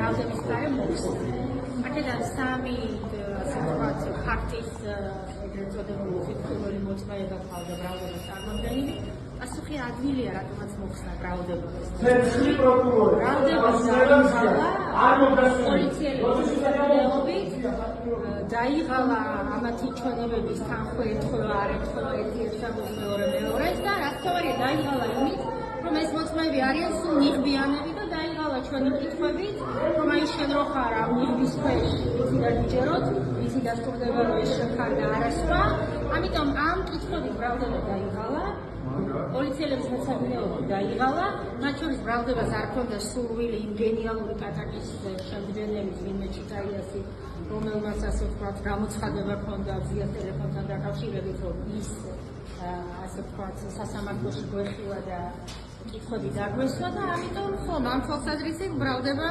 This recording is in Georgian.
ბრალდების გარემო მოხსნა. აქედან სამი ასე ვთქვათ ფაქტის ეგრეთ წოდებული ფიქრობრივი მოწმეება ყავდა ბრალდებას წარმოადგენილი. პასუხი ადვილია, რატომაც მოხსნა ბრალდება. ბრალდებას პოლიციელების საქმეობით დაიღალა ამათი ჩვენებების თანხმე ერთხელ არ ერთხელ ერთ-ერთს მეორე და რა თქმა უნდა დაიღალა იმით, რომ ეს მოწმეები არიან სულ ნიღბიანები და დაიღალა ჩვენი კითხვებით, რომ აი შენ რო ხარ ამ ნიღბის ქვეშ, იცი და გიჯეროთ, იცი და სწორდება რომ ეს შეხარ და არასვა, ამიტომ ამ კითხვებით ბრალდება დაიღალა. პოლიციელების მეცადინეობა დაიღალა, მათ შორის ბრალდებას არ ჰქონდა სურვილი იმ გენიალური კატაკის შემდგენელის ვინმე ჩიტაიასი, რომელმაც ასე ვთქვათ გამოცხადება ჰქონდა ზიას ტელეფონთან დაკავშირებით, რომ ის ასე ვთქვათ სასამართლოში გვეხილა და კითხვები დაგვესვა და ამიტომ ხომ ამ თვალსაზრისით ბრალდება